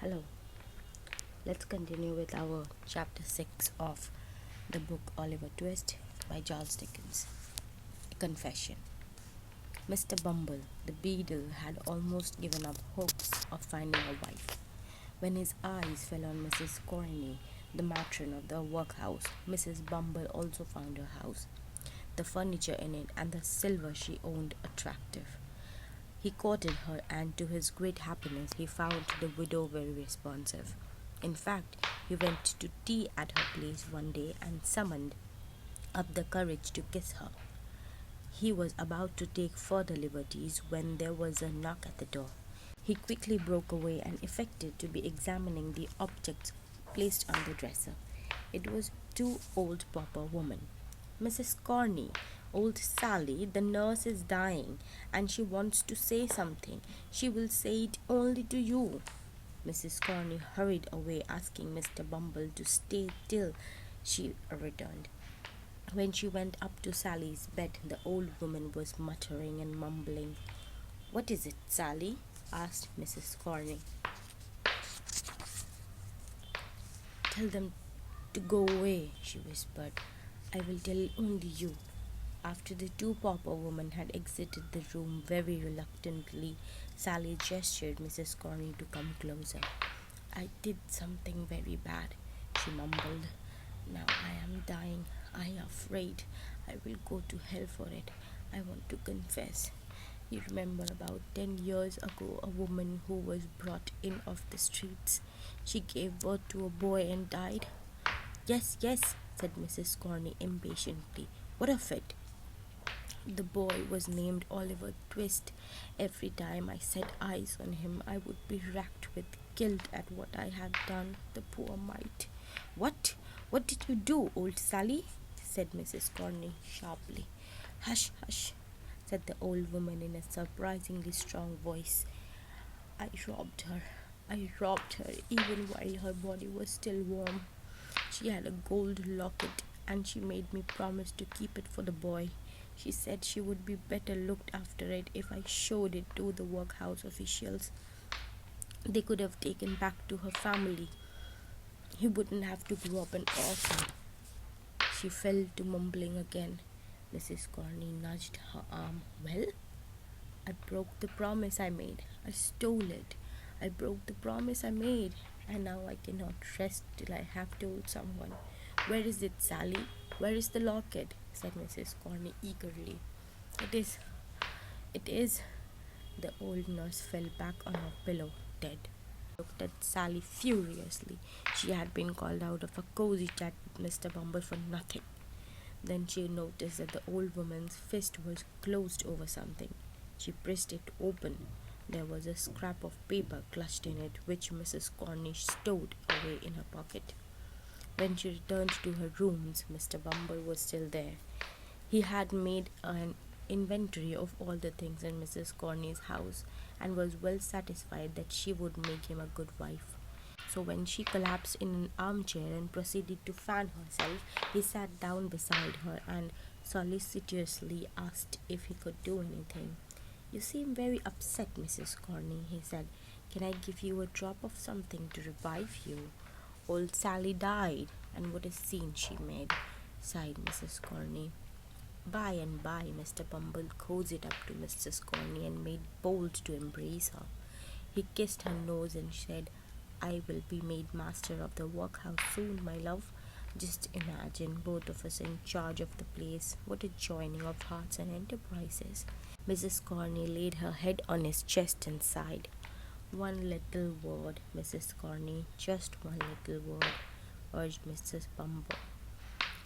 Hello, let's continue with our chapter 6 of the book Oliver Twist by Charles Dickens. A confession. Mr. Bumble, the beadle, had almost given up hopes of finding a wife. When his eyes fell on Mrs. Corney, the matron of the workhouse, Mrs. Bumble also found her house, the furniture in it and the silver she owned attractive. He courted her, and to his great happiness, he found the widow very responsive. In fact, he went to tea at her place one day and summoned up the courage to kiss her. He was about to take further liberties when there was a knock at the door. He quickly broke away and affected to be examining the objects placed on the dresser. It was two old pauper women. Mrs. Corney, old Sally, the nurse is dying, and she wants to say something. She will say it only to you. Mrs. Corney hurried away, asking Mr. Bumble to stay till she returned. When she went up to Sally's bed, the old woman was muttering and mumbling. "What is it, Sally?" asked Mrs. Corney. "Tell them to go away," she whispered. "I will tell only you." After the two pauper women had exited the room very reluctantly, Sally gestured Mrs. Corney to come closer. "I did something very bad," she mumbled. "Now I am dying. I am afraid I will go to hell for it. I want to confess. You remember about 10 years ago a woman who was brought in off the streets. She gave birth to a boy and died." Yes, said Mrs. Corney impatiently. "What of it?" "The boy was named Oliver Twist. Every time I set eyes on him, I would be racked with guilt at what I had done, the poor mite." What? What did you do, old Sally?" said Mrs. Corney sharply. Hush, said the old woman in a surprisingly strong voice. I robbed her, even while her body was still warm. She had a gold locket, and she made me promise to keep it for the boy. She said she would be better looked after it if I showed it to the workhouse officials. They could have taken back to her family. He wouldn't have to grow up an orphan. She fell to mumbling again. Mrs. Corney nudged her arm. "Well?" "I broke the promise I made. I stole it. I broke the promise I made, and now I cannot rest till I have told someone." "Where is it, Sally? Where is the locket?" said Mrs. Corney eagerly. It is. The old nurse fell back on her pillow, dead. Looked at Sally furiously. She had been called out of a cozy chat with Mr. Bumble for nothing. Then she noticed that the old woman's fist was closed over something. She pressed it open. There was a scrap of paper clutched in it, which Mrs. Corney stowed away in her pocket. When she returned to her rooms, Mr. Bumble was still there. He had made an inventory of all the things in Mrs. Corney's house and was well satisfied that she would make him a good wife. So when she collapsed in an armchair and proceeded to fan herself, he sat down beside her and solicitously asked if he could do anything. "You seem very upset, Mrs. Corney," he said. "Can I give you a drop of something to revive you?" "Old Sally died, and what a scene she made," sighed Mrs. Corney. By and by, Mr. Bumble cozied up to Mrs. Corney and made bold to embrace her. He kissed her nose and said, "I will be made master of the workhouse soon, my love. Just imagine both of us in charge of the place. What a joining of hearts and enterprises." Mrs. Corney laid her head on his chest and sighed. "One little word, Mrs. Corney, just one little word," urged Mrs. Bumble.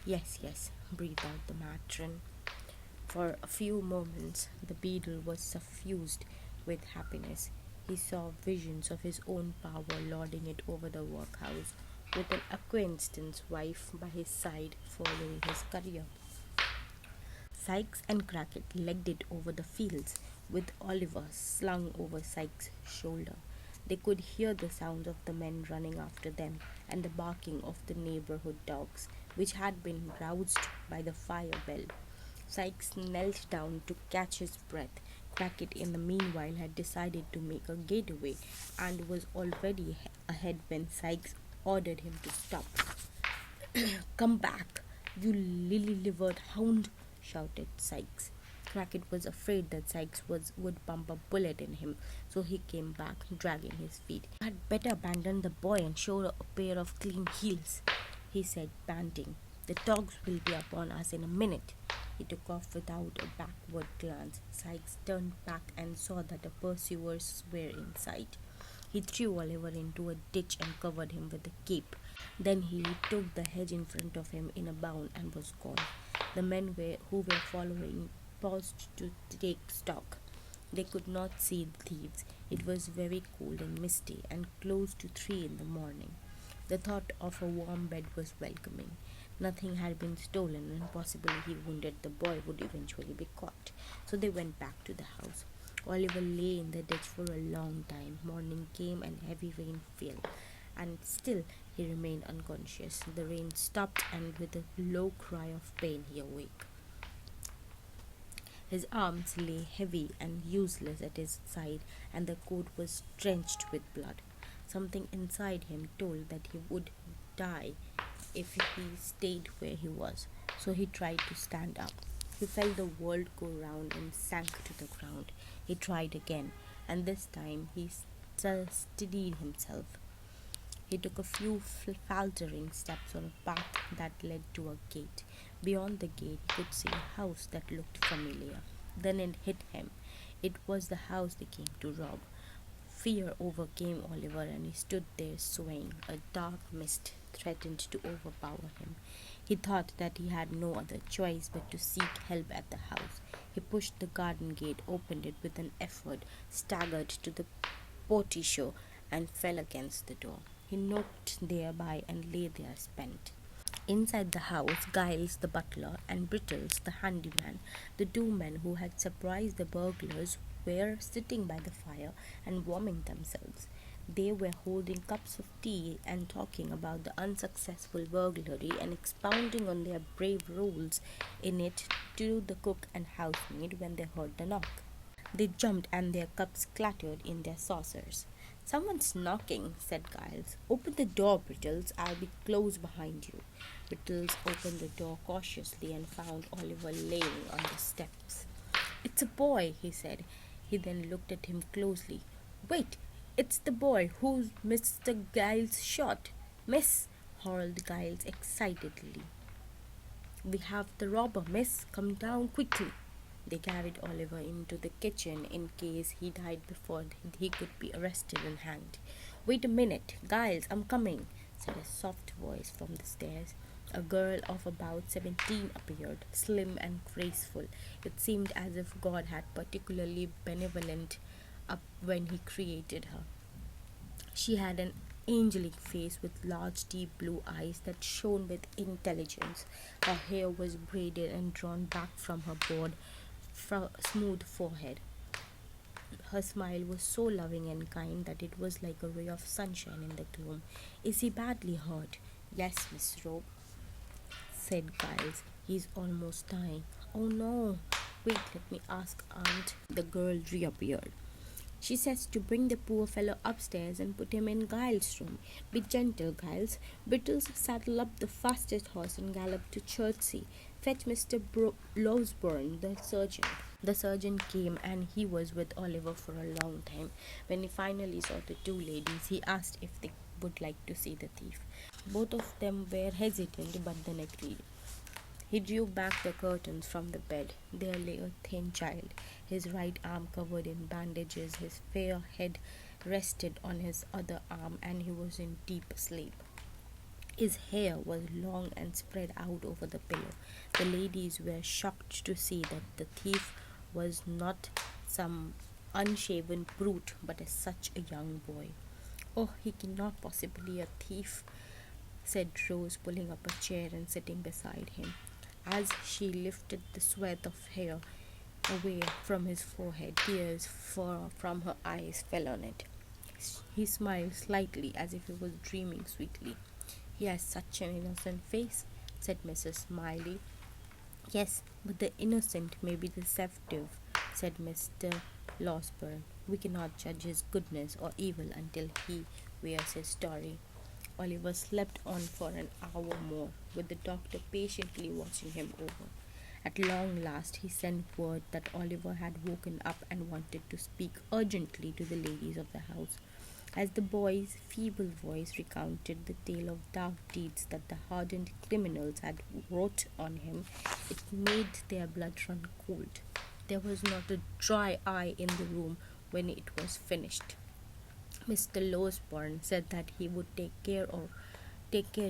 Yes, breathed out the matron. For a few moments the beadle was suffused with happiness. He saw visions of his own power lording it over the workhouse, with an acquaintance's wife by his side following his career. Sikes and Crackit legged it over the fields, with Oliver slung over Sikes' shoulder. They could hear the sounds of the men running after them and the barking of the neighborhood dogs, which had been roused by the fire bell. Sikes knelt down to catch his breath. Crackit, in the meanwhile, had decided to make a getaway and was already ahead when Sykes ordered him to stop. "Come back, you lily-livered hound!" shouted Sykes. Crackit was afraid that would pump a bullet in him, so he came back, dragging his feet. "You had better abandon the boy and show a pair of clean heels," he said, panting. "The dogs will be upon us in a minute." He took off without a backward glance. Sykes turned back and saw that the pursuers were in sight. He threw Oliver into a ditch and covered him with a cape. Then he took the hedge in front of him in a bound and was gone. The men who were following paused to take stock. They could not see the thieves. It was very cold and misty, and close to 3 in the morning. The thought of a warm bed was welcoming. Nothing had been stolen, and possibly he wondered the boy would eventually be caught. So they went back to the house. Oliver lay in the ditch for a long time. Morning came and heavy rain fell, and still he remained unconscious. The rain stopped, and with a low cry of pain he awoke. His arms lay heavy and useless at his side, and the coat was drenched with blood. Something inside him told that he would die if he stayed where he was, so he tried to stand up. He felt the world go round and sank to the ground. He tried again, and this time he steadied himself. He took a few faltering steps on a path that led to a gate. Beyond the gate he could see a house that looked familiar. Then it hit him. It was the house they came to rob. Fear overcame Oliver, and he stood there swaying. A dark mist threatened to overpower him. He thought that he had no other choice but to seek help at the house. He pushed the garden gate, opened it with an effort, staggered to the portico, and fell against the door. He knocked thereby and lay there spent. Inside the house, Giles the butler and Brittles the handyman, the 2 men who had surprised the burglars, were sitting by the fire and warming themselves. They were holding cups of tea and talking about the unsuccessful burglary and expounding on their brave roles in it to the cook and housemaid when they heard the knock. They jumped and their cups clattered in their saucers. "Someone's knocking," said Giles. "Open the door, Brittles. I'll be close behind you." Brittles opened the door cautiously and found Oliver laying on the steps. "It's a boy," he said. He then looked at him closely. "Wait, it's the boy who Mr. Giles shot." "Miss," howled Giles excitedly. "We have the robber, miss. Come down quickly." They carried Oliver into the kitchen in case he died before he could be arrested and hanged. "Wait a minute, Giles, I'm coming," said a soft voice from the stairs. A girl of about 17 appeared, slim and graceful. It seemed as if God had particularly benevolent up when he created her. She had an angelic face with large deep blue eyes that shone with intelligence. Her hair was braided and drawn back from her broad, smooth forehead. Her smile was so loving and kind that it was like a ray of sunshine in the gloom. "Is he badly hurt?" "Yes, Miss Robe," said Giles. "He's almost dying." "Oh no. Wait, let me ask Aunt." The girl reappeared. "She says to bring the poor fellow upstairs and put him in Giles' room. Be gentle, Giles. Brittles, saddle up the fastest horse and gallop to Chertsey. Fetch Mr. Losburn, the surgeon." The surgeon came, and he was with Oliver for a long time. When he finally saw the 2 ladies, he asked if they would like to see the thief. Both of them were hesitant, but then agreed. He drew back the curtains from the bed. There lay a thin child, his right arm covered in bandages. His fair head rested on his other arm, and he was in deep sleep. His hair was long and spread out over the pillow. The ladies were shocked to see that the thief was not some unshaven brute, but such a young boy. "Oh, he cannot possibly be a thief," said Rose, pulling up a chair and sitting beside him. As she lifted the sweat of hair away from his forehead, tears from her eyes fell on it. He smiled slightly, as if he was dreaming sweetly. "He has such an innocent face," said Mrs. Smiley. "Yes, but the innocent may be deceptive," said Mr. Losberne. We cannot judge his goodness or evil until he wears his story. Oliver slept on for an hour more, with the doctor patiently watching him over. At long last, he sent word that Oliver had woken up and wanted to speak urgently to the ladies of the house. As the boy's feeble voice recounted the tale of dark deeds that the hardened criminals had wrought on him, it made their blood run cold. There was not a dry eye in the room when it was finished. Mr. Losberne said that he would take care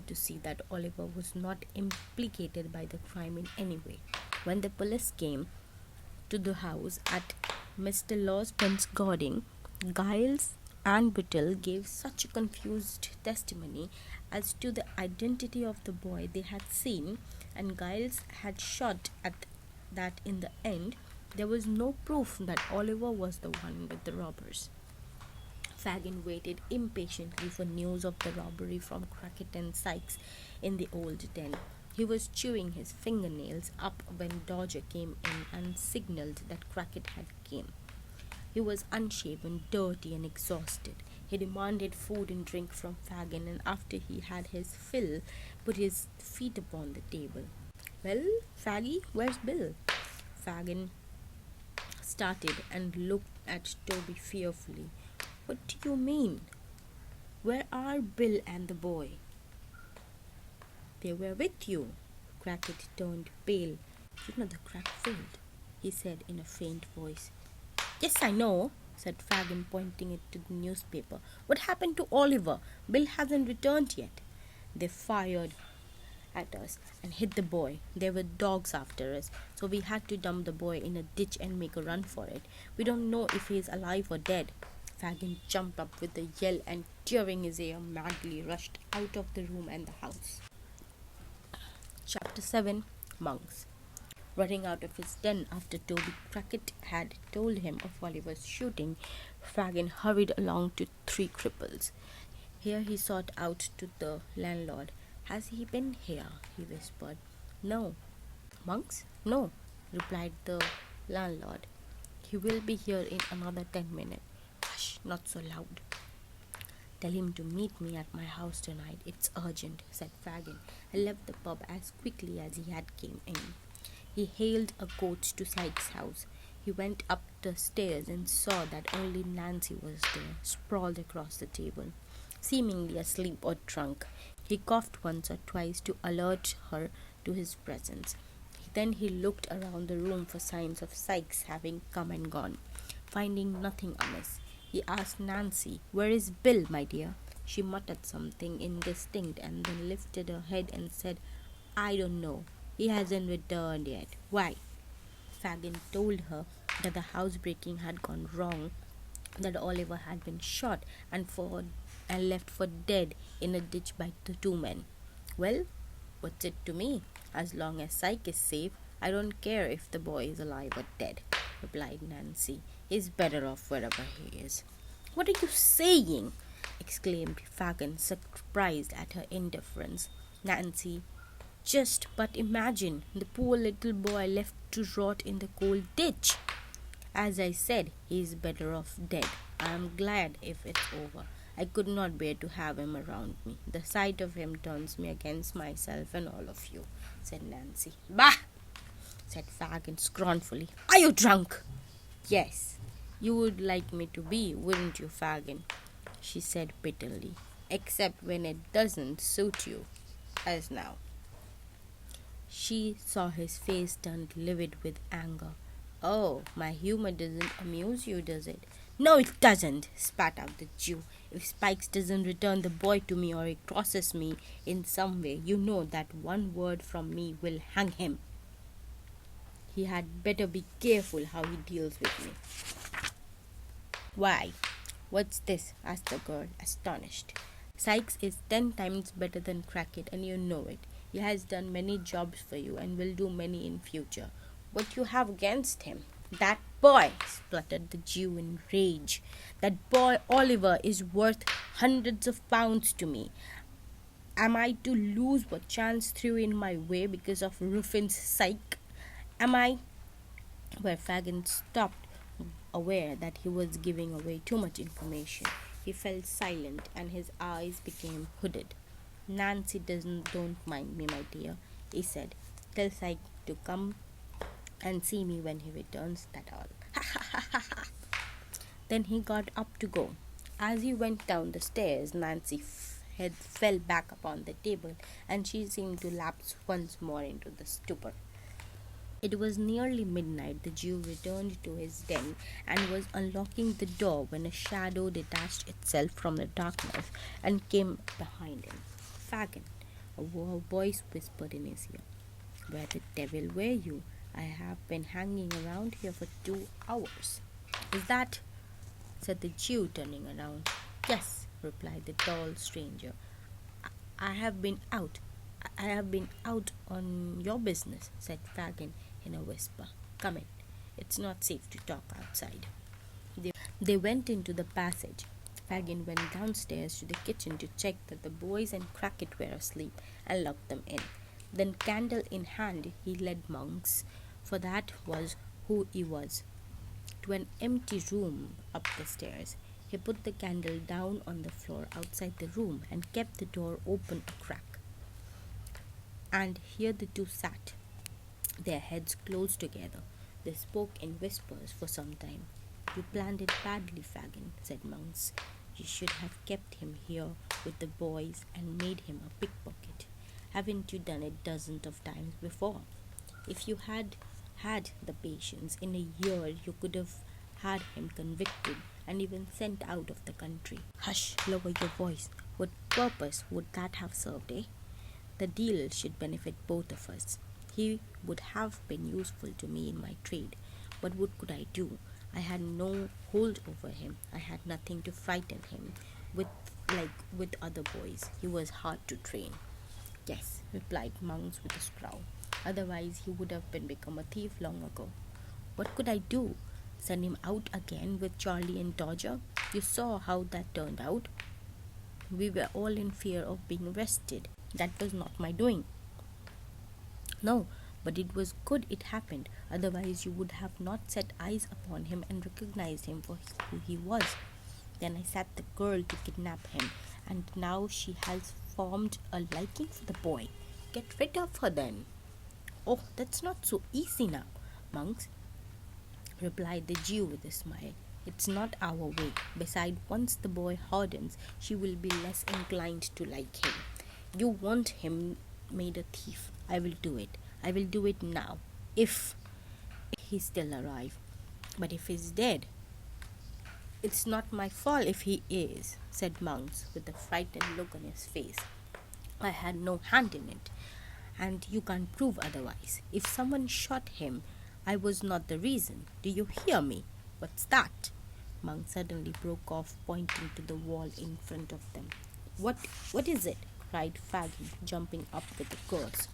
to see that Oliver was not implicated by the crime in any way. When the police came to the house at Mr. Losburne's guarding, Giles and Whittle gave such a confused testimony as to the identity of the boy they had seen, and Giles had shot at that in the end there was no proof that Oliver was the one with the robbers. Fagin waited impatiently for news of the robbery from Crackit and Sikes in the old den. He was chewing his fingernails up when Dodger came in and signaled that Crackit had come. He was unshaven, dirty, and exhausted. He demanded food and drink from Fagin, and after he had his fill, put his feet upon the table. "Well, Faggy, where's Bill?" Fagin started and looked at Toby fearfully. "What do you mean? Where are Bill and the boy?" "They were with you." Crackit turned pale. "You know the crack failed," he said in a faint voice. "Yes, I know," said Fagin, pointing it to the newspaper. "What happened to Oliver? Bill hasn't returned yet." "They fired at us and hit the boy. There were dogs after us, so we had to dump the boy in a ditch and make a run for it. We don't know if he is alive or dead." Fagin jumped up with a yell and, tearing his hair madly, rushed out of the room and the house. Chapter 7. Monks. Running out of his den after Toby Crackit had told him of Oliver's shooting, Fagin hurried along to Three Cripples. Here he sought out to the landlord. "Has he been here?" he whispered. "No." "Monks?" "No," replied the landlord. "He will be here in another 10 minutes. "Hush, not so loud." "Tell him to meet me at my house tonight. It's urgent," said Fagin, and left the pub as quickly as he had came in. He hailed a coach to Sykes' house. He went up the stairs and saw that only Nancy was there, sprawled across the table, seemingly asleep or drunk. He coughed once or twice to alert her to his presence. Then he looked around the room for signs of Sykes having come and gone. Finding nothing amiss, he asked Nancy, "Where is Bill, my dear?" She muttered something indistinct and then lifted her head and said, "I don't know. He hasn't returned yet." "Why?" Fagin told her that the housebreaking had gone wrong, that Oliver had been shot and left for dead in a ditch by the two men. "Well, what's it to me? As long as Syke is safe, I don't care if the boy is alive or dead," replied Nancy. "He's better off wherever he is." "What are you saying?" exclaimed Fagin, surprised at her indifference. "Nancy, just but imagine the poor little boy left to rot in the cold ditch. As I said, he is better off dead. I am glad if it's over. I could not bear to have him around me. The sight of him turns me against myself and all of you," said Nancy. "Bah!" said Fagin scornfully. "Are you drunk?" "Yes, you would like me to be, wouldn't you, Fagin?" she said bitterly. "Except when it doesn't suit you, as now." She saw his face turned livid with anger. "Oh, my humor doesn't amuse you, does it?" "No, it doesn't," spat out the Jew. "If Spikes doesn't return the boy to me or he crosses me in some way, you know that one word from me will hang him. He had better be careful how he deals with me." "Why, what's this?" asked the girl, astonished. "Sykes is 10 times better than Crackit, and you know it. He has done many jobs for you and will do many in future. What you have against him?" "That boy!" spluttered the Jew in rage. "That boy Oliver is worth hundreds of pounds to me. Am I to lose what chance threw in my way because of Ruffin's Syke? Am I—" Where Fagin stopped aware that he was giving away too much information. He fell silent and his eyes became hooded. Nancy don't mind me, my dear, he said. Tell Syke to come and see me when he returns, that all. Then he got up to go. As he went down the stairs, Nancy's head fell back upon the table, and she seemed to lapse once more into the stupor. It was nearly midnight. The Jew returned to his den and was unlocking the door when a shadow detached itself from the darkness and came behind him. Fagin, a voice whispered in his ear. Where the devil were you? I have been hanging around here for 2 hours. Is that? Said the Jew, turning around. Yes, replied the tall stranger. I have been out. I have been out on your business, said Fagin in a whisper. Come in. It's not safe to talk outside. They went into the passage. Fagin went downstairs to the kitchen to check that the boys and Crackit were asleep and locked them in. Then, candle in hand, he led Monks, for that was who he was, to an empty room up the stairs. He put the candle down on the floor outside the room and kept the door open a crack. And here the two sat, their heads close together. They spoke in whispers for some time. You planned it badly, Fagin, said Monks. You should have kept him here with the boys and made him a pickpocket. Haven't you done it dozens of times before? If you had had the patience, in a year you could have had him convicted and even sent out of the country. Hush, lower your voice. What purpose would that have served, eh? The deal should benefit both of us. He would have been useful to me in my trade, but what could I do? I had no hold over him. I had nothing to frighten him with, like with other boys. He was hard to train. Yes, replied Monks with a scowl. Otherwise he would have become a thief long ago. What could I do? Send him out again with Charlie and Dodger? You saw how that turned out. We were all in fear of being arrested. That was not my doing. No, but it was good it happened. Otherwise you would have not set eyes upon him and recognized him for who he was. Then I set the girl to kidnap him, and now she has formed a liking for the boy. Get rid of her then. Oh, that's not so easy now, Monks, replied the Jew with a smile. It's not our way. Besides, once the boy hardens, she will be less inclined to like him. You want him made a thief. I will do it. I will do it now, if he's still alive. But if he's dead, it's not my fault if he is, said Monks with a frightened look on his face. I had no hand in it, and you can't prove otherwise. If someone shot him, I was not the reason. Do you hear me? What's that? Monk suddenly broke off, pointing to the wall in front of them. What is it? Cried Fagin, jumping up with a curse.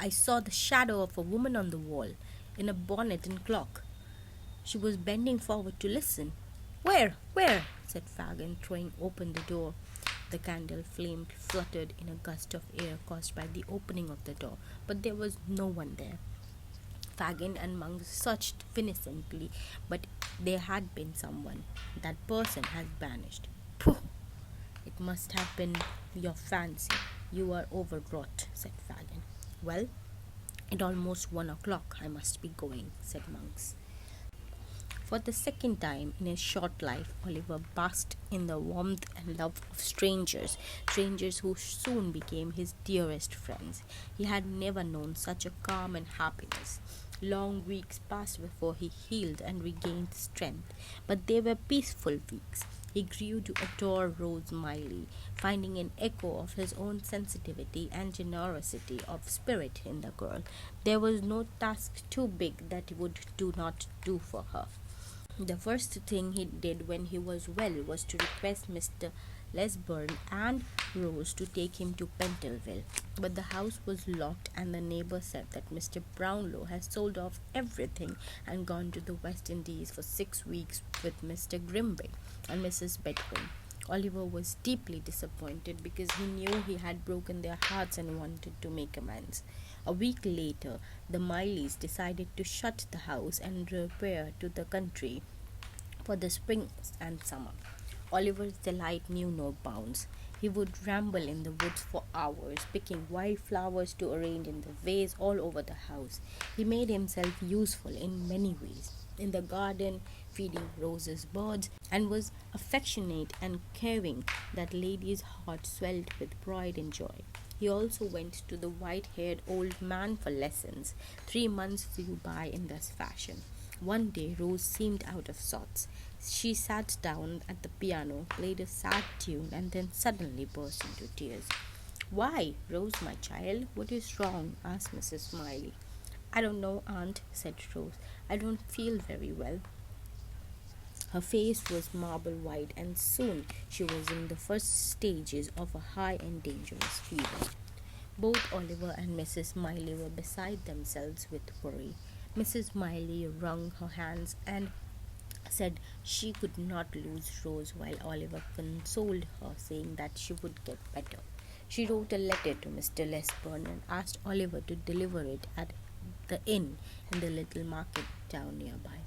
I saw the shadow of a woman on the wall, in a bonnet and cloak. She was bending forward to listen. Where? Said Fagin, throwing open the door. The candle flame fluttered in a gust of air caused by the opening of the door, but there was no one there. Fagin and Monk searched innocently, but there had been someone. That person has vanished. Pooh! It must have been your fancy. You are overwrought, said Fagin. Well, it's almost 1 o'clock. I must be going, said Monks. For the second time in his short life, Oliver basked in the warmth and love of strangers who soon became his dearest friends. He had never known such a calm and happiness. Long weeks passed before he healed and regained strength, but they were peaceful weeks. He grew to adore Rose Miley, finding an echo of his own sensitivity and generosity of spirit in the girl. There was no task too big that he would not do for her. The first thing he did when he was well was to request Mr. Lesburn and Rose to take him to Pentonville. But the house was locked, and the neighbor said that Mr. Brownlow had sold off everything and gone to the West Indies for 6 weeks with Mr. Grimwig and Mrs. Bedwin. Oliver was deeply disappointed because he knew he had broken their hearts and wanted to make amends. A week later, the Mileys decided to shut the house and repair to the country for the spring and summer. Oliver's delight knew no bounds. He would ramble in the woods for hours, picking wild flowers to arrange in the vase all over the house. He made himself useful in many ways. In the garden, feeding Rose's birds, and was affectionate and caring that lady's heart swelled with pride and joy. He also went to the white-haired old man for lessons. 3 months flew by in this fashion. One day Rose seemed out of sorts. She sat down at the piano, played a sad tune, and then suddenly burst into tears. "Why, Rose, my child, what is wrong?" asked Mrs. Smiley. "I don't know, Aunt," said Rose. "I don't feel very well." Her face was marble white, and soon she was in the first stages of a high and dangerous fever. Both Oliver and Mrs. Smiley were beside themselves with worry. Mrs. Smiley wrung her hands and said she could not lose Rose, while Oliver consoled her, saying that she would get better. She wrote a letter to Mr. Lesburn and asked Oliver to deliver it at the inn in the little market town nearby.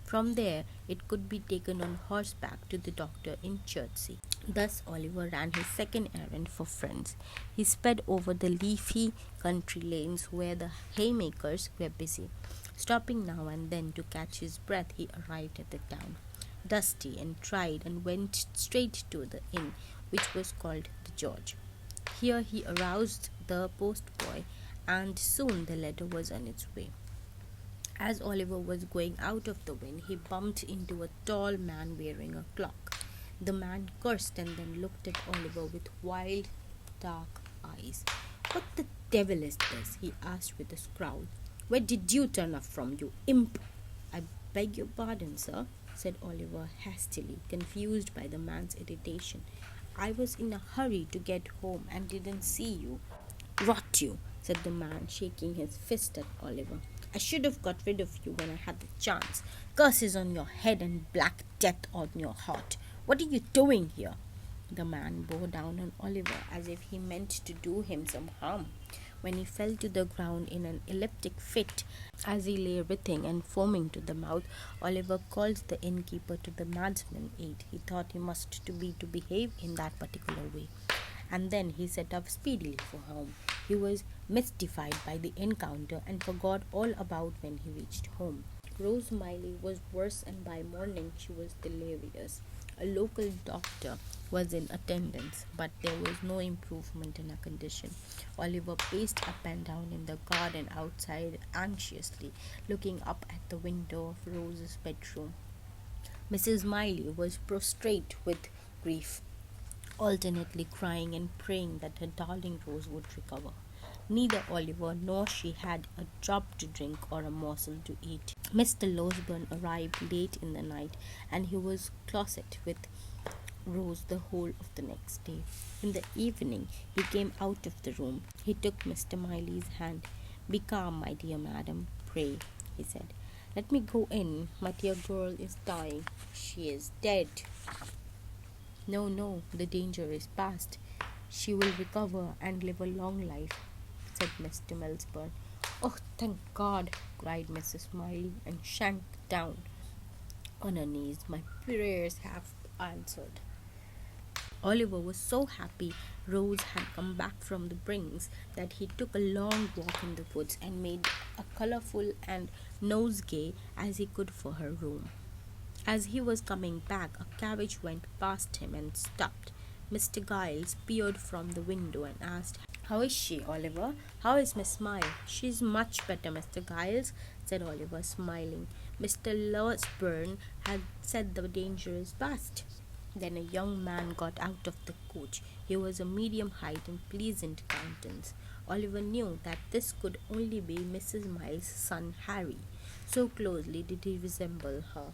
From there, it could be taken on horseback to the doctor in Chertsey. Thus Oliver ran his second errand for friends. He sped over the leafy country lanes where the haymakers were busy. Stopping now and then to catch his breath, he arrived at the town, dusty and tried, and went straight to the inn, which was called the George. Here he aroused the postboy, and soon the letter was on its way. As Oliver was going out of the inn, he bumped into a tall man wearing a cloak. The man cursed and then looked at Oliver with wild, dark eyes. "What the devil is this?" he asked with a scowl. "Where did you turn up from, you imp?" "I beg your pardon, sir," said Oliver hastily, confused by the man's irritation. "I was in a hurry to get home and didn't see you." "Rot you," said the man, shaking his fist at Oliver. "I should have got rid of you when I had the chance. Curses on your head and black death on your heart. What are you doing here?" The man bore down on Oliver as if he meant to do him some harm. When he fell to the ground in an epileptic fit, as he lay writhing and foaming to the mouth, Oliver called the innkeeper to the madman's aid. He thought he must to behave in that particular way, and then he set off speedily for home. He was mystified by the encounter and forgot all about when he reached home. Rose Miley was worse, and by morning she was delirious. A local doctor was in attendance, but there was no improvement in her condition. Oliver paced up and down in the garden outside anxiously, looking up at the window of Rose's bedroom. Mrs. Miley was prostrate with grief, alternately crying and praying that her darling Rose would recover. Neither Oliver nor she had a drop to drink or a morsel to eat. Mr. Losburn arrived late in the night, and he was closeted with Rose the whole of the next day. In the evening he came out of the room. He took Mr. Miley's hand. "Be calm, my dear madam, pray," he said. "Let me go in. My dear girl is dying. She is dead." "No, no, the danger is past. She will recover and live a long life," said Mr. Milburn. "Oh, thank God!" cried Mrs. Smiley, and sank down on her knees. "My prayers have answered." Oliver was so happy Rose had come back from the Brings that he took a long walk in the woods and made a colourful and nosegay as he could for her room. As he was coming back, a carriage went past him and stopped. Mr. Giles peered from the window and asked, "How is she, Oliver? How is Miss Smile?" "She is much better, Mr. Giles," said Oliver, smiling. "Mr. Losburn had said the danger is past." Then a young man got out of the coach. He was a medium height and pleasant countenance. Oliver knew that this could only be Mrs. Miles's son Harry, so closely did he resemble her.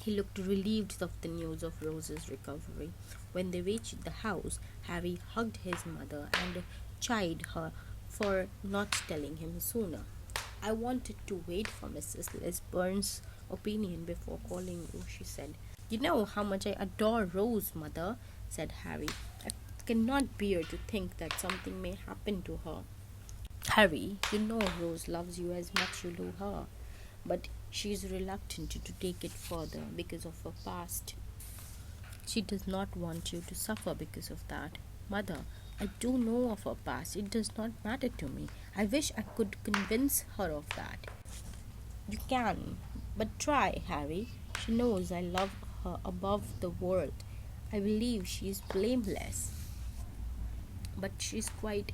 He looked relieved of the news of Rose's recovery. When they reached the house, Harry hugged his mother and chid her for not telling him sooner. "I wanted to wait for Mrs. Lisburn's opinion before calling you," she said. "You know how much I adore Rose, mother," said Harry. "I cannot bear to think that something may happen to her." Harry, you know Rose loves you as much you love her, but she is reluctant to take it further because of her past. She does not want you to suffer because of that. Mother, I do know of her past. It does not matter to me. I wish I could convince her of that. You can, but try, Harry. She knows I love her above the world. I believe she is blameless, but she is quite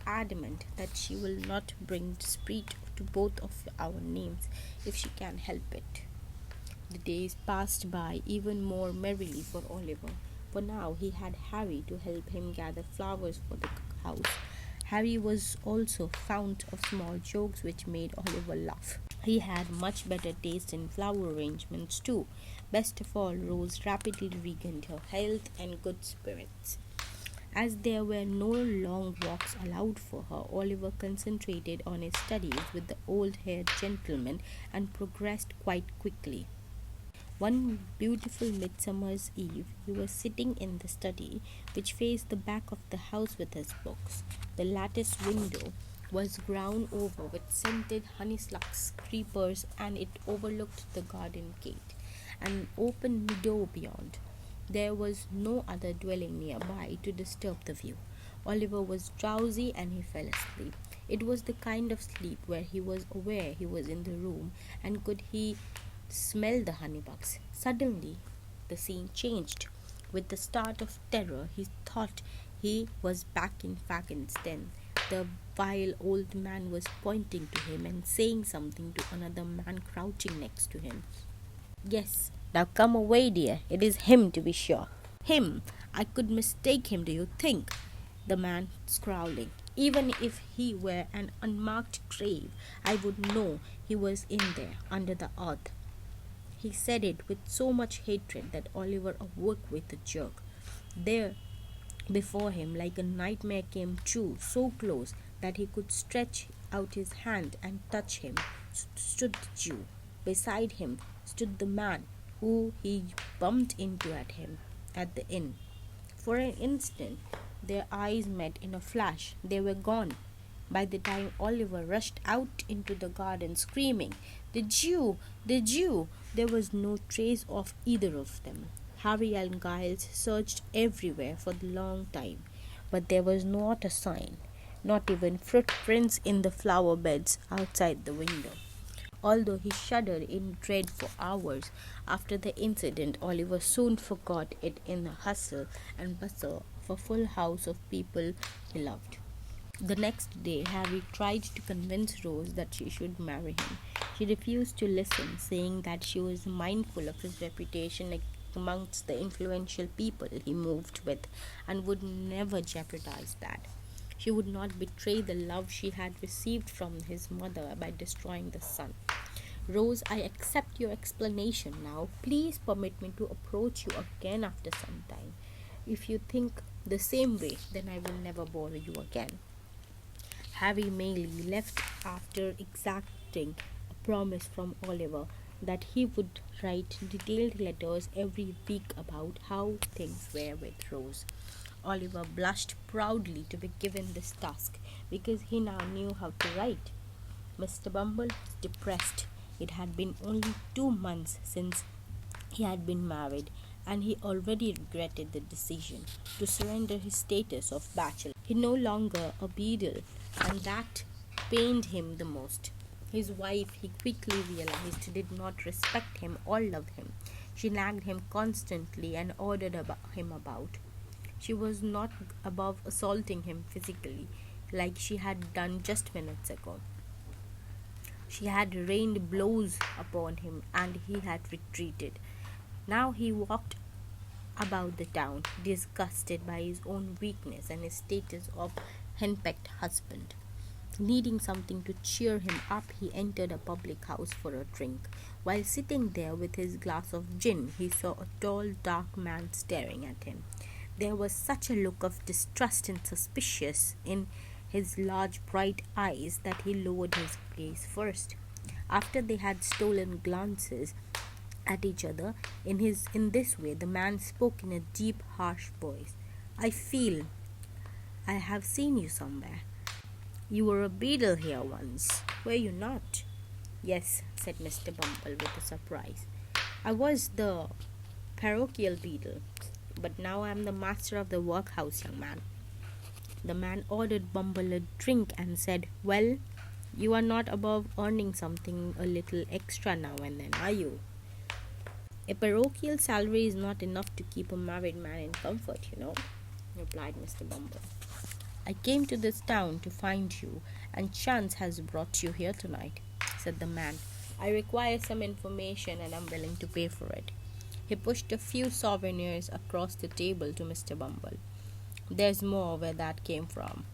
adamant that she will not bring discredit to both of our names if she can help it. The days passed by even more merrily for Oliver, for now he had Harry to help him gather flowers for the house. Harry was also fond of small jokes which made Oliver laugh. He had much better taste in flower arrangements too. Best of all, Rose rapidly regained her health and good spirits. As there were no long walks allowed for her, Oliver concentrated on his studies with the old-haired gentleman and progressed quite quickly. One beautiful midsummer's eve, he was sitting in the study, which faced the back of the house with his books. The lattice window was grown over with scented honeysuckle creepers, and it overlooked the garden gate and an open meadow beyond. There was no other dwelling nearby to disturb the view. Oliver was drowsy and he fell asleep. It was the kind of sleep where he was aware he was in the room and could he smell the honeybugs. Suddenly, the scene changed. With the start of terror, he thought he was back in Fagin's den. The vile old man was pointing to him and saying something to another man crouching next to him. Yes, now come away, dear. It is him, to be sure. Him? I could mistake him, do you think? The man scowling. Even if he were an unmarked grave, I would know he was in there, under the earth. He said it with so much hatred that Oliver awoke with a jerk. There before him, like a nightmare, came true, so close that he could stretch out his hand and touch him, stood the Jew. Beside him stood the man who he bumped into at the inn. For an instant, their eyes met in a flash. They were gone. By the time Oliver rushed out into the garden screaming, "The Jew! The Jew!" there was no trace of either of them. Harry and Giles searched everywhere for a long time, but there was not a sign, not even footprints in the flower beds outside the window. Although he shuddered in dread for hours after the incident, Oliver soon forgot it in the hustle and bustle of a full house of people he loved. The next day, Harry tried to convince Rose that she should marry him. She refused to listen, saying that she was mindful of his reputation amongst the influential people he moved with and would never jeopardize that. She would not betray the love she had received from his mother by destroying the son. Rose, I accept your explanation now. Please permit me to approach you again after some time. If you think the same way, then I will never bother you again. Harry Maylie left after exacting a promise from Oliver that he would write detailed letters every week about how things were with Rose. Oliver blushed proudly to be given this task because he now knew how to write. Mr. Bumble was depressed. It had been only 2 months since he had been married, and he already regretted the decision to surrender his status of bachelor. He no longer a beadle, and that pained him the most. His wife, he quickly realized, did not respect him or love him. She nagged him constantly and ordered him about. She was not above assaulting him physically, like she had done just minutes ago. She had rained blows upon him, and he had retreated. Now he walked about the town, disgusted by his own weakness and his status of henpecked husband. Needing something to cheer him up, he entered a public house for a drink. While sitting there with his glass of gin, he saw a tall, dark man staring at him. There was such a look of distrust and suspicion in his large, bright eyes that he lowered his gaze first. After they had stolen glances at each other in this way, the man spoke in a deep, harsh voice. I feel I have seen you somewhere. You were a beadle here once, were you not? Yes, said Mr. Bumble with a surprise. I was the parochial beadle, but now I am the master of the workhouse, young man. The man ordered Bumble a drink and said, Well, you are not above earning something a little extra now and then, are you? A parochial salary is not enough to keep a married man in comfort, replied Mr. Bumble. I came to this town to find you, and chance has brought you here tonight, said the man. I require some information and am willing to pay for it. He pushed a few souvenirs across the table to Mr. Bumble. There's more where that came from.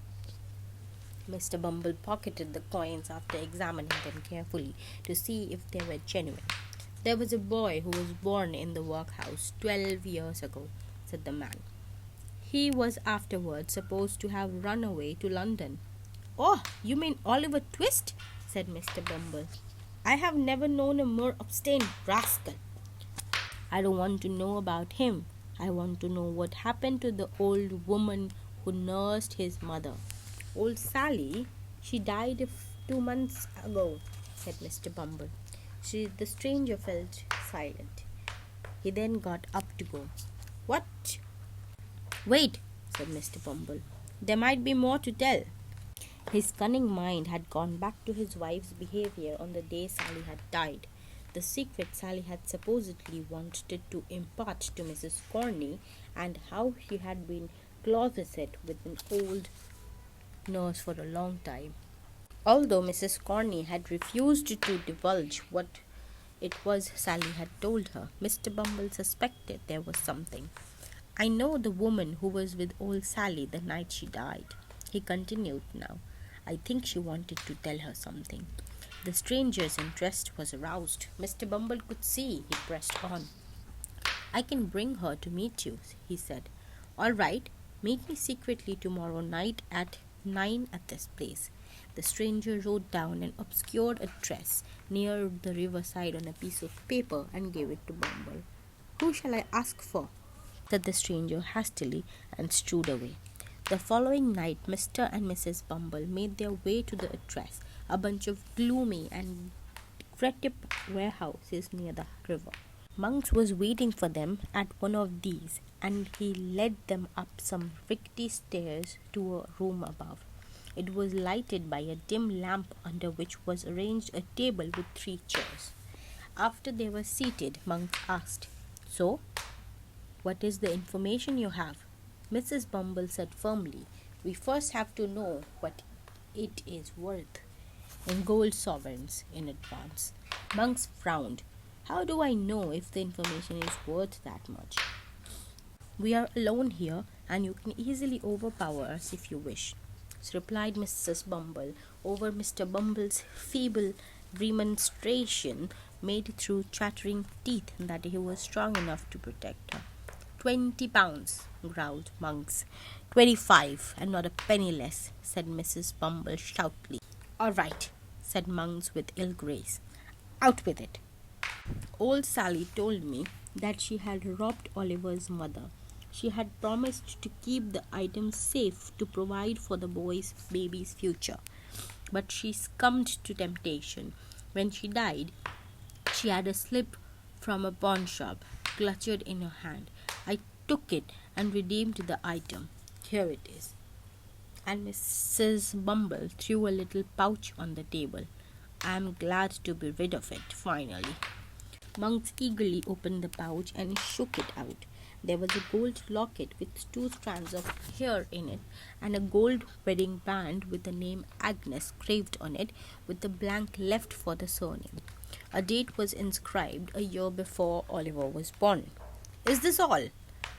Mr. Bumble pocketed the coins after examining them carefully to see if they were genuine. There was a boy who was born in the workhouse 12 years ago, said the man. He was afterwards supposed to have run away to London. Oh, you mean Oliver Twist? Said Mr. Bumble. I have never known a more obstinate rascal. I don't want to know about him. I want to know what happened to the old woman who nursed his mother. Old Sally, she died 2 months ago, said Mr. Bumble. The stranger felt silent. He then got up to go. What? Wait, said Mr. Bumble. There might be more to tell. His cunning mind had gone back to his wife's behavior on the day Sally had died. The secret Sally had supposedly wanted to impart to Mrs. Corney, and how she had been closeted with an old nurse for a long time. Although Mrs. Corney had refused to divulge what it was Sally had told her, Mr. Bumble suspected there was something. I know the woman who was with old Sally the night she died, he continued now. I think she wanted to tell her something. The stranger's interest was aroused. Mr. Bumble could see. He pressed on. I can bring her to meet you, he said. All right, meet me secretly tomorrow night at 9 at this place. The stranger wrote down an obscure address near the riverside on a piece of paper and gave it to Bumble. Who shall I ask for? Said the stranger hastily and strode away. The following night, Mr. and Mrs. Bumble made their way to the address, a bunch of gloomy and decrepit warehouses near the river. Monks was waiting for them at one of these, and he led them up some rickety stairs to a room above. It was lighted by a dim lamp under which was arranged a table with 3 chairs. After they were seated, Monk asked, So, what is the information you have? Mrs. Bumble said firmly, We first have to know what it is worth, in gold sovereigns in advance. Monks frowned. How do I know if the information is worth that much? We are alone here, and you can easily overpower us if you wish, replied Mrs. Bumble. Over Mr. Bumble's feeble remonstration made through chattering teeth that he was strong enough to protect her. 20 pounds, growled Monks. 25, and not a penny less, said Mrs. Bumble stoutly. All right, said Monks with ill grace. Out with it. Old Sally told me that she had robbed Oliver's mother. She had promised to keep the items safe to provide for the baby's future. But she succumbed to temptation. When she died, she had a slip from a pawn shop clutched in her hand. I took it and redeemed the item. Here it is. And Mrs. Bumble threw a little pouch on the table. I am glad to be rid of it, finally. Monks eagerly opened the pouch and shook it out. There was a gold locket with 2 strands of hair in it, and a gold wedding band with the name Agnes graved on it, with a blank left for the surname. A date was inscribed a year before Oliver was born. Is this all?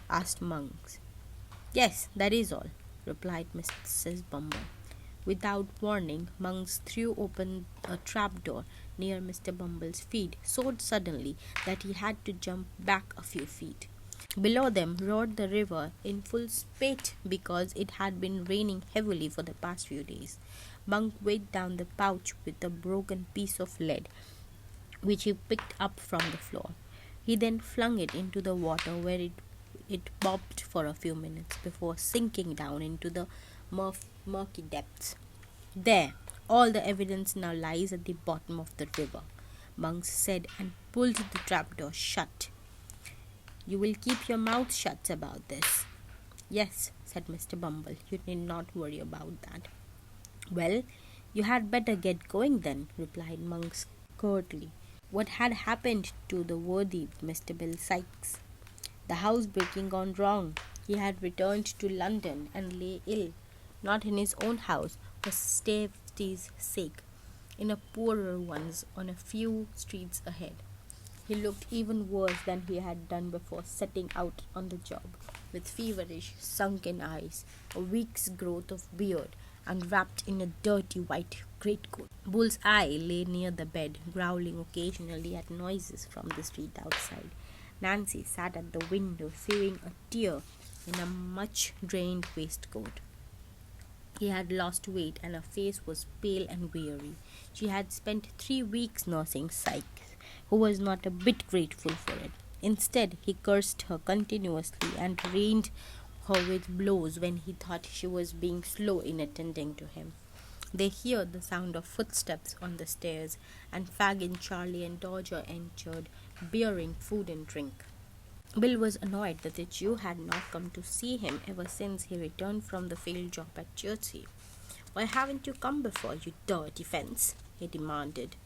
Asked Monks. Yes, that is all, replied Mrs. Bumble. Without warning, Monks threw open a trapdoor near Mr. Bumble's feet so suddenly that he had to jump back a few feet. Below them roared the river in full spate because it had been raining heavily for the past few days. Monk weighed down the pouch with a broken piece of lead, which he picked up from the floor. He then flung it into the water where it bobbed for a few minutes before sinking down into the murky depths. There, all the evidence now lies at the bottom of the river, Monks said and pulled the trapdoor shut. You will keep your mouth shut about this. Yes, said Mr. Bumble. You need not worry about that. Well, you had better get going then, replied Monks curtly. What had happened to the worthy Mr. Bill Sikes? The housebreaking gone wrong. He had returned to London and lay ill, not in his own house, for safety's sake, in a poorer one's on a few streets ahead. He looked even worse than he had done before setting out on the job, with feverish, sunken eyes, a week's growth of beard, and wrapped in a dirty white greatcoat. Bull's eye lay near the bed, growling occasionally at noises from the street outside. Nancy sat at the window, sewing a tear in a much-drained waistcoat. He had lost weight, and her face was pale and weary. She had spent 3 weeks nursing Sikes, who was not a bit grateful for it. Instead, he cursed her continuously and rained her with blows when he thought she was being slow in attending to him. They heard the sound of footsteps on the stairs, and Fagin, Charlie, and Dodger entered, bearing food and drink. Bill was annoyed that the Jew had not come to see him ever since he returned from the failed job at Chertsey. Why haven't you come before, you dirty fence? He demanded.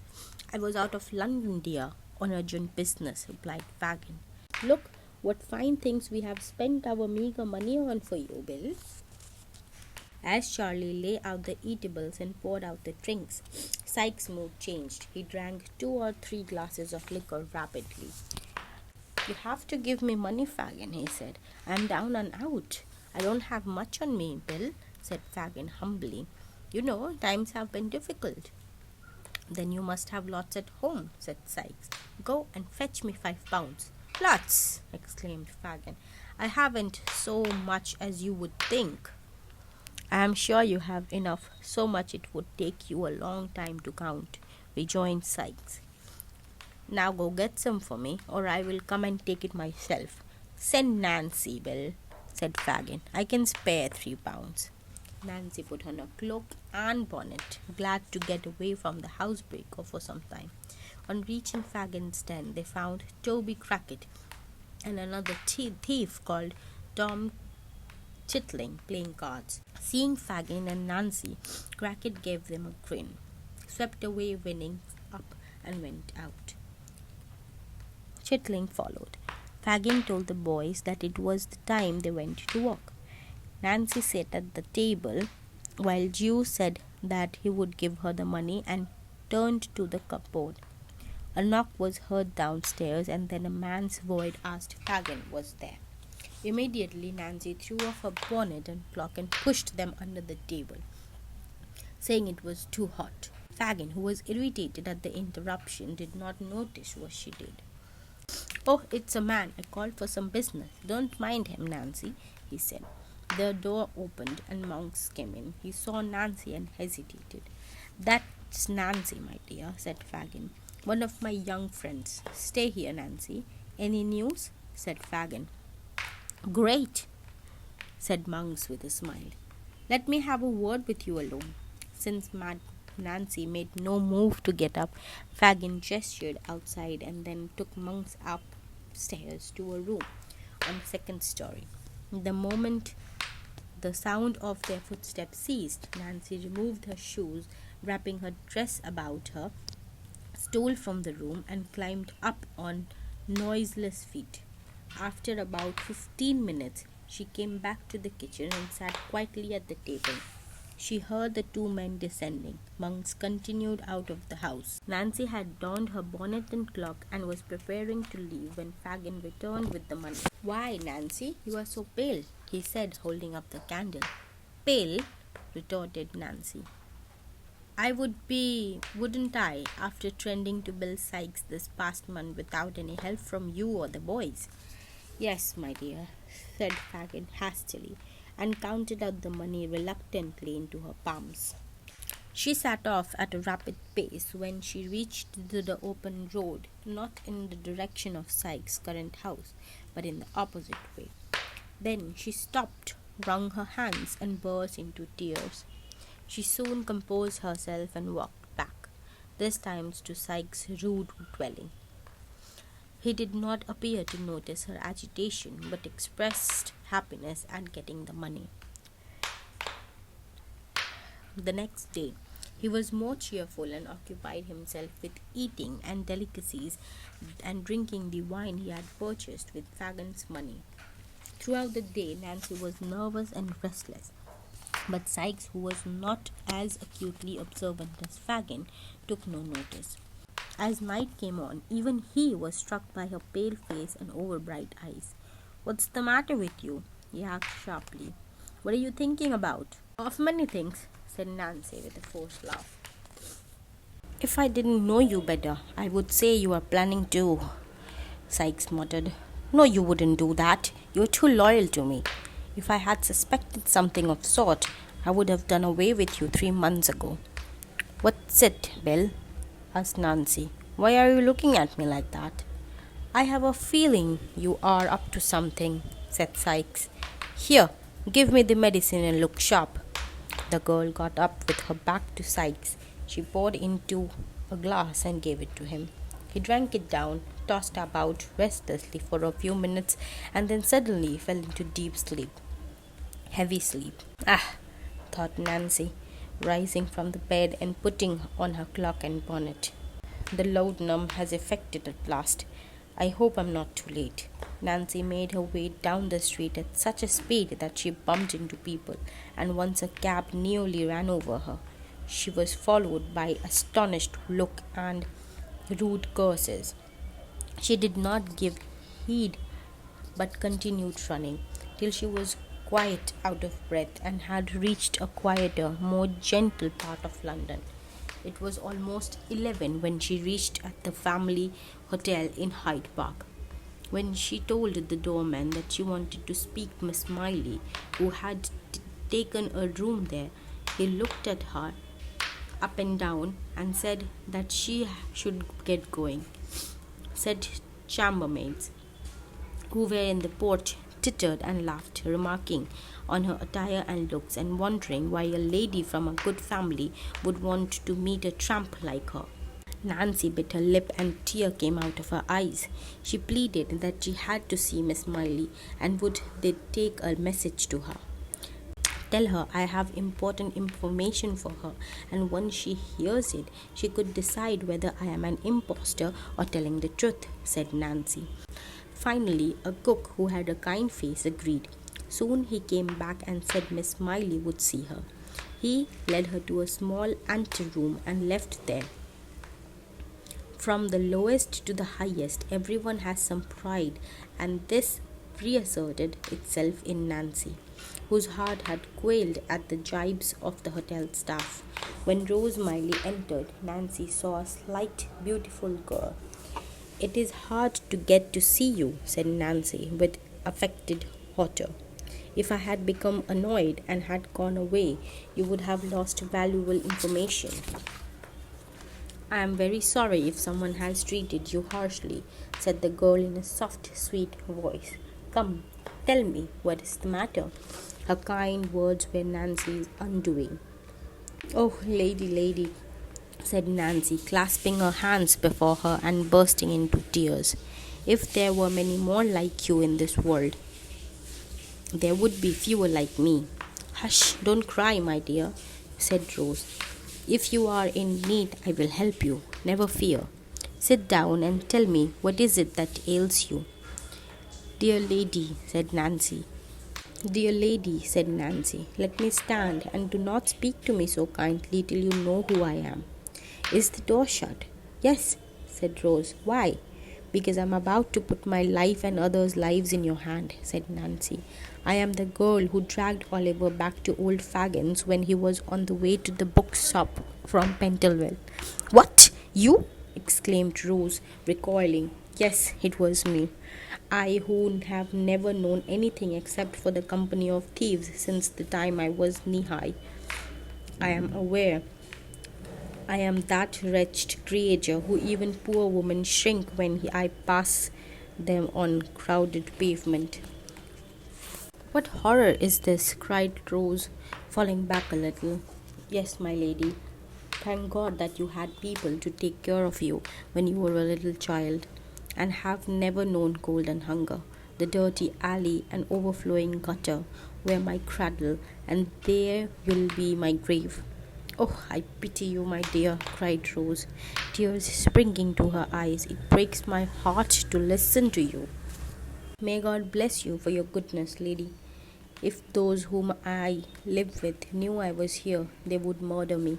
I was out of London, dear, on urgent business, replied Fagin. Look what fine things we have spent our meagre money on for you, Bill. As Charlie lay out the eatables and poured out the drinks, Sikes' mood changed. He drank 2 or 3 glasses of liquor rapidly. You have to give me money, Fagin, he said. I'm down and out. I don't have much on me, Bill, said Fagin humbly. You know, times have been difficult. Then you must have lots at home, said Sikes. Go and fetch me £5. Lots, exclaimed Fagin. I haven't so much as you would think. I am sure you have enough, so much it would take you a long time to count, rejoined Sikes. Now go get some for me, or I will come and take it myself. Send Nancy, Bill, said Fagin. I can spare £3. Nancy put on her cloak and bonnet, glad to get away from the housebreaker for some time. On reaching Fagin's den, they found Toby Crackit and another thief called Tom Chitling playing cards. Seeing Fagin and Nancy, Crackit gave them a grin, swept away winnings up, and went out. Chitling followed. Fagin told the boys that it was the time they went to work. Nancy sat at the table, while Jew said that he would give her the money and turned to the cupboard. A knock was heard downstairs, and then a man's voice asked Fagin was there. Immediately Nancy threw off her bonnet and cloak and pushed them under the table, saying it was too hot. Fagin, who was irritated at the interruption, did not notice what she did. Oh, it's a man. I called for some business. Don't mind him, Nancy, he said. The door opened and Monks came in. He saw Nancy and hesitated. That's Nancy, my dear, said Fagin. One of my young friends. Stay here, Nancy. Any news? Said Fagin. Great, said Monks with a smile. Let me have a word with you alone. Since Nancy made no move to get up, Fagin gestured outside and then took Monks upstairs to a room on the 2nd story. The moment the sound of their footsteps ceased, Nancy removed her shoes, wrapping her dress about her, stole from the room, and climbed up on noiseless feet. After about 15 minutes, she came back to the kitchen and sat quietly at the table. She heard the 2 men descending. Monks continued out of the house. Nancy had donned her bonnet and cloak and was preparing to leave when Fagin returned with the money. Why, Nancy, you are so pale, he said, holding up the candle. Pale, retorted Nancy. I would be, wouldn't I, after trending to Bill Sikes this past month without any help from you or the boys? Yes, my dear, said Fagin hastily, and counted out the money reluctantly into her palms. She set off at a rapid pace when she reached the open road, not in the direction of Sikes' current house, but in the opposite way. Then she stopped, wrung her hands, and burst into tears. She soon composed herself and walked back, this time to Sykes' rude dwelling. He did not appear to notice her agitation, but expressed happiness at getting the money. The next day, he was more cheerful and occupied himself with eating and delicacies and drinking the wine he had purchased with Fagin's money. Throughout the day, Nancy was nervous and restless, but Sykes, who was not as acutely observant as Fagin, took no notice. As night came on, even he was struck by her pale face and over-bright eyes. "What's the matter with you?" he asked sharply. "What are you thinking about?" "Of many things," said Nancy with a forced laugh. "If I didn't know you better, I would say you are planning to," Sykes muttered. "No, you wouldn't do that. You're too loyal to me. If I had suspected something of sort, I would have done away with you 3 months ago." "What's it, Bill?" asked Nancy. "Why are you looking at me like that?" "I have a feeling you are up to something," said Sykes. "Here, give me the medicine and look sharp." The girl got up with her back to Sykes. She poured into a glass and gave it to him. He drank it down, tossed about restlessly for a few minutes, and then suddenly fell into deep sleep. Heavy sleep. "Ah," thought Nancy, rising from the bed and putting on her cloak and bonnet. "The laudanum has effected at last. I hope I'm not too late." Nancy made her way down the street at such a speed that she bumped into people, and once a cab nearly ran over her. She was followed by astonished look and rude curses. She did not give heed, but continued running till she was quite out of breath and had reached a quieter, more gentle part of London. It was almost 11 when she reached at the family hotel in Hyde Park. When she told the doorman that she wanted to speak to Miss Smiley, who had taken a room there, he looked at her up and down and said that she should get going. Said chambermaids, who were in the porch, tittered and laughed, remarking on her attire and looks, and wondering why a lady from a good family would want to meet a tramp like her. Nancy bit her lip and a tear came out of her eyes. She pleaded that she had to see Miss Miley, and would they take a message to her. "Tell her I have important information for her, and once she hears it, she could decide whether I am an impostor or telling the truth," said Nancy. Finally, a cook who had a kind face agreed. Soon he came back and said Miss Smiley would see her. He led her to a small anteroom and left there. From the lowest to the highest, everyone has some pride, and this reasserted itself in Nancy, whose heart had quailed at the jibes of the hotel staff. When Rose Miley entered, Nancy saw a slight, beautiful girl. "It is hard to get to see you," said Nancy with affected hauteur. "If I had become annoyed and had gone away, you would have lost valuable information." "I am very sorry if someone has treated you harshly," said the girl in a soft, sweet voice. "Come, tell me what is the matter." Her kind words were Nancy's undoing. "Oh, lady," said Nancy, clasping her hands before her and bursting into tears. "If there were many more like you in this world, there would be fewer like me." "Hush, don't cry, my dear," said Rose. "If you are in need, I will help you. Never fear. Sit down and tell me what is it that ails you." "Dear lady," said Nancy, "let me stand, and do not speak to me so kindly till you know who I am." "Is the door shut?" "Yes," said Rose. "Why?" "Because I am about to put my life and others' lives in your hand," said Nancy. "I am the girl who dragged Oliver back to old Fagin's when he was on the way to the bookshop from Pentonville." "What? You?" exclaimed Rose, recoiling. "Yes, it was me. I who have never known anything except for the company of thieves since the time I was knee-high. I am aware I am that wretched creature who even poor women shrink when I pass them on crowded pavement." "What horror is this?" cried Rose, falling back a little. Yes, my lady. Thank God that you had people to take care of you when you were a little child, and have never known cold and hunger. The dirty alley and overflowing gutter were my cradle, and there will be my grave. Oh, I pity you, my dear, cried Rose, tears springing to her eyes. It breaks my heart to listen to you. May God bless you for your goodness, lady. If those whom I live with knew I was here, they would murder me.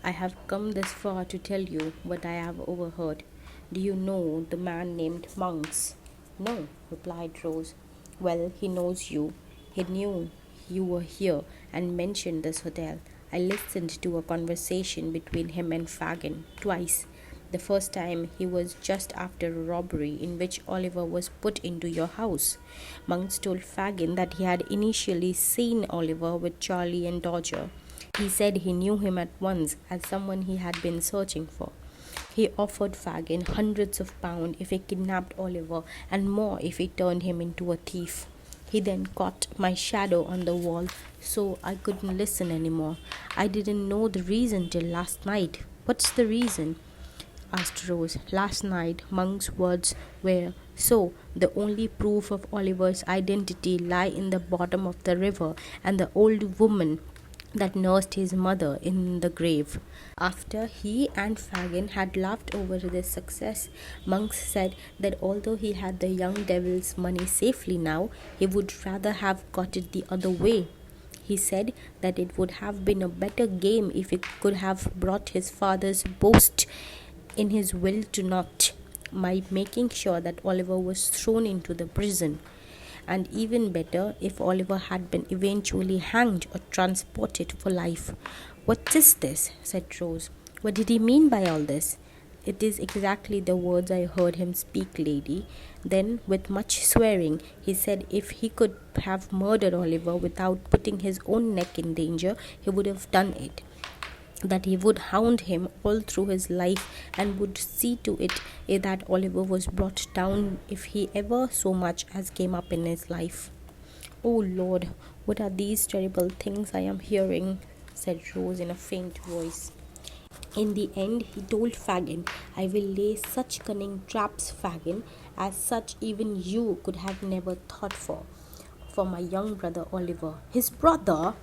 I have come this far to tell you what I have overheard. Do you know the man named Monks? No, replied Rose. Well, he knows you. He knew you were here and mentioned this hotel. I listened to a conversation between him and Fagin twice. The first time he was just after a robbery in which Oliver was put into your house. Monks told Fagin that he had initially seen Oliver with Charlie and Dodger. He said he knew him at once as someone he had been searching for. He offered Fagin hundreds of pounds if he kidnapped Oliver and more if he turned him into a thief. He then caught my shadow on the wall so I couldn't listen anymore. I didn't know the reason till last night. What's the reason? Asked Rose. Last night, Monk's words were, so the only proof of Oliver's identity lie in the bottom of the river and the old woman that nursed his mother in the grave. After he and Fagin had laughed over this success, Monks said that although he had the young devil's money safely now, he would rather have got it the other way. He said that it would have been a better game if he could have brought his father's boast in his will to naught by making sure that Oliver was thrown into the prison, and even better if Oliver had been eventually hanged or transported for life. What is this? Said Rose. What did he mean by all this? It is exactly the words I heard him speak, lady. Then, with much swearing, he said if he could have murdered Oliver without putting his own neck in danger, he would have done it. That he would hound him all through his life and would see to it that Oliver was brought down if he ever so much as came up in his life. Oh Lord, what are these terrible things I am hearing? Said Rose in a faint voice. In the end, he told Fagin, I will lay such cunning traps, Fagin, as such even you could have never thought for my young brother Oliver. His brother?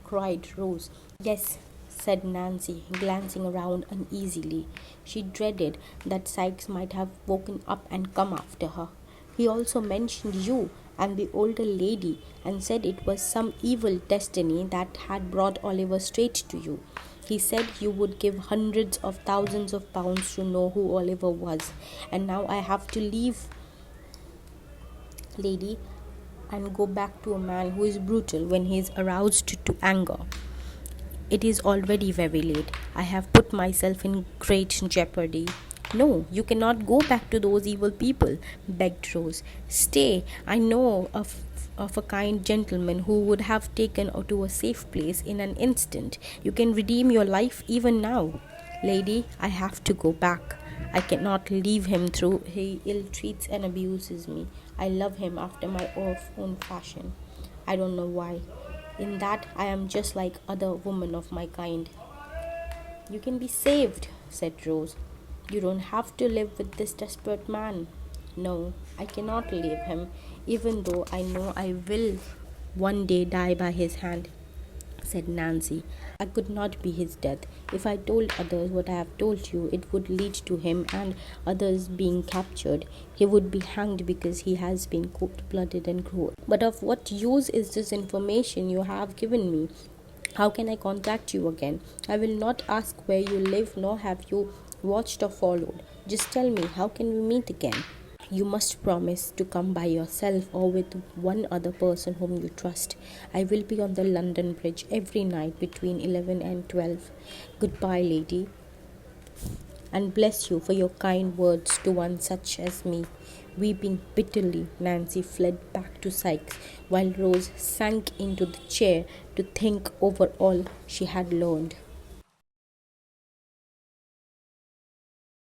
Cried Rose. Yes, said Nancy, glancing around uneasily. She dreaded that Sikes might have woken up and come after her. He also mentioned you and the older lady and said it was some evil destiny that had brought Oliver straight to you. He said you would give hundreds of thousands of pounds to know who Oliver was. And now I have to leave, lady, and go back to a man who is brutal when he is aroused to anger. It is already very late. I have put myself in great jeopardy. No, you cannot go back to those evil people, begged Rose. Stay, I know of a kind gentleman who would have taken you to a safe place in an instant. You can redeem your life even now. Lady, I have to go back. I cannot leave him through he ill-treats and abuses me. I love him after my own fashion. I don't know why. In that I am just like other women of my kind. You can be saved, said Rose. You don't have to live with this desperate man. No, I cannot leave him, even though I know I will one day die by his hand, said Nancy. I could not be his death. If I told others what I have told you, it would lead to him and others being captured. He would be hanged because he has been cold-blooded and cruel. But of what use is this information you have given me? How can I contact you again? I will not ask where you live, nor have you watched or followed. Just tell me, how can we meet again? You must promise to come by yourself or with one other person whom you trust. I will be on the London Bridge every night between 11 and 12. Goodbye, lady, and bless you for your kind words to one such as me. Weeping bitterly, Nancy fled back to Sikes, while Rose sank into the chair to think over all she had learned.